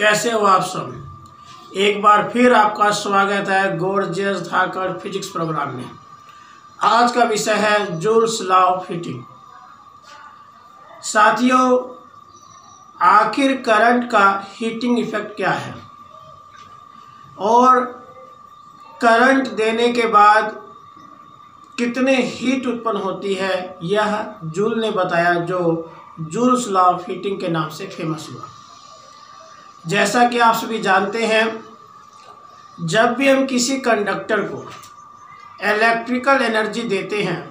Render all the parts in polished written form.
कैसे हो आप सब। एक बार फिर आपका स्वागत है गॉर्जियस धाकड़ फिजिक्स प्रोग्राम में। आज का विषय है जूल्स लॉ ऑफ हीटिंग। साथियों, आखिर करंट का हीटिंग इफेक्ट क्या है और करंट देने के बाद कितने हीट उत्पन्न होती है, यह जूल ने बताया, जो जूल्स लॉ ऑफ हीटिंग के नाम से फेमस हुआ। जैसा कि आप सभी जानते हैं, जब भी हम किसी कंडक्टर को इलेक्ट्रिकल एनर्जी देते हैं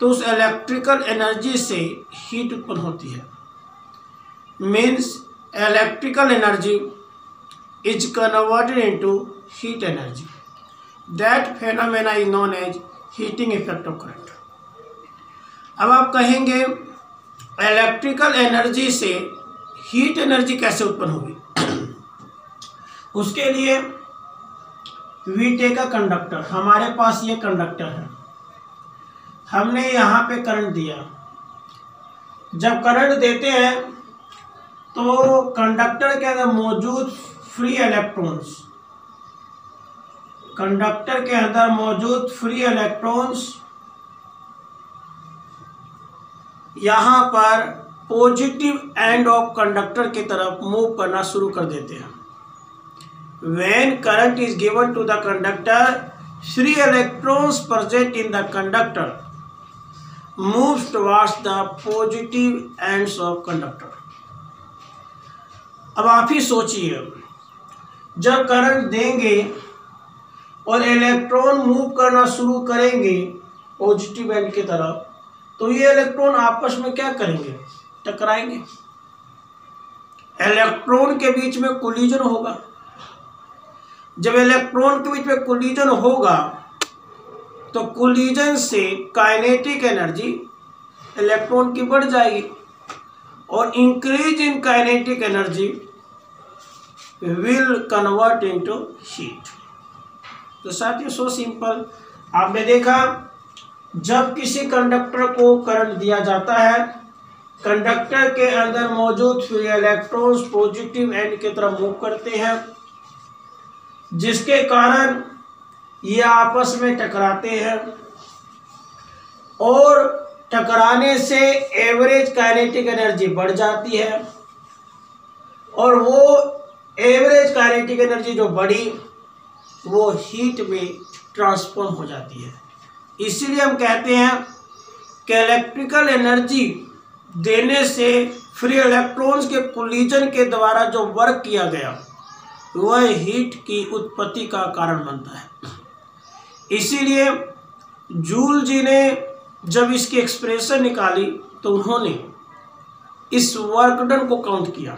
तो उस इलेक्ट्रिकल एनर्जी से हीट उत्पन्न होती है। Means electrical energy is converted into heat energy. That phenomena is known as heating effect of current. अब आप कहेंगे इलेक्ट्रिकल एनर्जी से हीट एनर्जी कैसे उत्पन्न होगी। उसके लिए वी टेक अ कंडक्टर। हमारे पास ये कंडक्टर है, हमने यहाँ पे करंट दिया। जब करंट देते हैं तो कंडक्टर के अंदर मौजूद फ्री इलेक्ट्रॉन्स, कंडक्टर के अंदर मौजूद फ्री इलेक्ट्रॉन्स यहाँ पर पॉजिटिव एंड ऑफ कंडक्टर की तरफ मूव करना शुरू कर देते हैं। When current is given to the conductor, free electrons present in the conductor moves towards the positive ends of conductor. अब आप ही सोचिए, जब करंट देंगे और इलेक्ट्रॉन मूव करना शुरू करेंगे पॉजिटिव एंड की तरफ, तो ये इलेक्ट्रॉन आपस में क्या करेंगे? टकराएंगे। इलेक्ट्रॉन के बीच में कोलिजन होगा। जब इलेक्ट्रॉन के बीच में कोलिजन होगा तो कोलिजन से काइनेटिक एनर्जी इलेक्ट्रॉन की बढ़ जाएगी और increase in kinetic energy will convert into heat. तो साथियों, सो सिंपल। आपने देखा, जब किसी कंडक्टर को करंट दिया जाता है, कंडक्टर के अंदर मौजूद फ्री इलेक्ट्रॉन्स पॉजिटिव एंड की तरफ मूव करते हैं, जिसके कारण ये आपस में टकराते हैं और टकराने से एवरेज काइनेटिक एनर्जी बढ़ जाती है और वो एवरेज काइनेटिक एनर्जी जो बढ़ी वो हीट में ट्रांसफॉर्म हो जाती है। इसीलिए हम कहते हैं कि इलेक्ट्रिकल एनर्जी देने से फ्री इलेक्ट्रॉन्स के कोलिजन के द्वारा जो वर्क किया गया वह हीट की उत्पत्ति का कारण बनता है। इसीलिए जूल जी ने जब इसकी एक्सप्रेशन निकाली तो उन्होंने इस वर्क डन को काउंट किया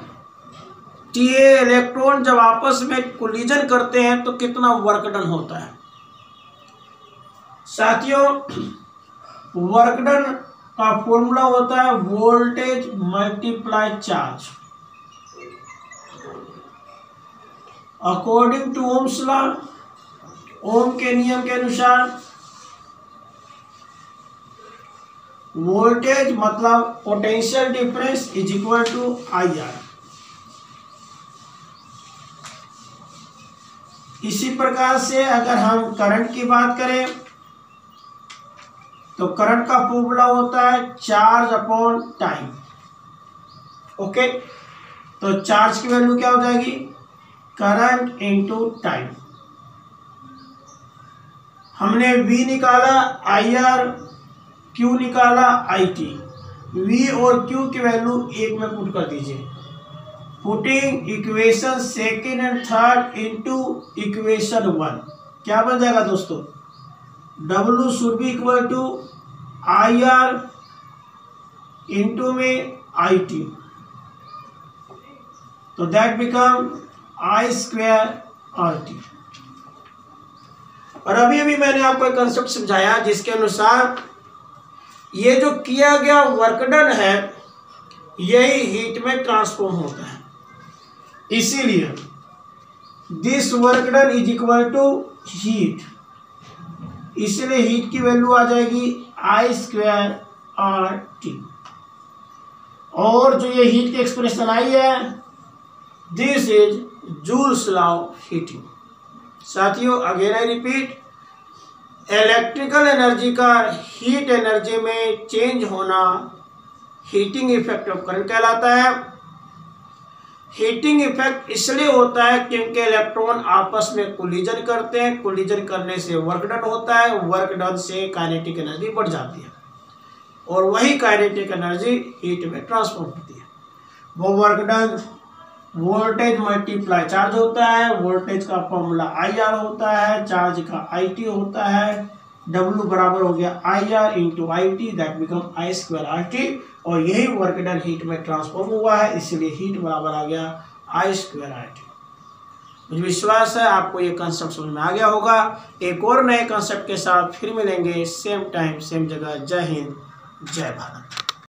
कि ये इलेक्ट्रॉन जब आपस में कोलिजन करते हैं तो कितना वर्क डन होता है। साथियों, वर्क डन का फॉर्मूला होता है voltage multiply charge. According to Ohm's law, Ohm के नियम के अनुसार वोल्टेज मतलब potential difference is equal to IR। इसी प्रकार से अगर हम करंट की बात करें तो करंट का फॉर्मूला होता है चार्ज अपॉन टाइम। ओके, तो चार्ज की वैल्यू क्या हो जाएगी? Current into time. हमने V निकाला IR, Q निकाला IT। V और Q की वैल्यू एक में पुट कर दीजिए। Putting equation second and third into equation 1, क्या बन जाएगा दोस्तों? W should be equal to IR into में IT, तो that become I square RT। और अभी मैंने आपको एक कंसेप्ट समझाया जिसके अनुसार ये जो किया गया वर्क डन है यही हीट में ट्रांसफॉर्म होता है। इसीलिए this work done is equal to heat, इसलिए हीट की वैल्यू आ जाएगी I स्क्वायर RT। और जो ये हीट की एक्सप्रेशन आई है this is Joule's law of heating. साथियों, again I repeat, electrical energy का हीट एनर्जी में चेंज होना हीटिंग इफेक्ट ऑफ करंट कहलाता है। हीटिंग इफेक्ट इसलिए होता है क्योंकि इलेक्ट्रॉन आपस में कोलिजन करते हैं, कोलिजन करने से वर्क डन होता है, वर्क डन से काइनेटिक एनर्जी बढ़ जाती है और वही काइनेटिक एनर्जी हीट में ट्रांसफॉर्म होती है। वो work done voltage multiply charge होता है, वोल्टेज का फॉर्मूला IR होता है, चार्ज का IT होता है, W बराबर हो गया IR into IT, that become I²RT, और यही वर्क डन हीट में ट्रांसफॉर्म हुआ है, इसलिए हीट बराबर आ गया I²RT। मुझे विश्वास है आपको ये कंसेप्ट समझ में आ गया होगा। एक और नए कंसेप्ट के साथ फिर मिलेंगे, सेम टाइम सेम जगह। जय हिंद, जय भारत।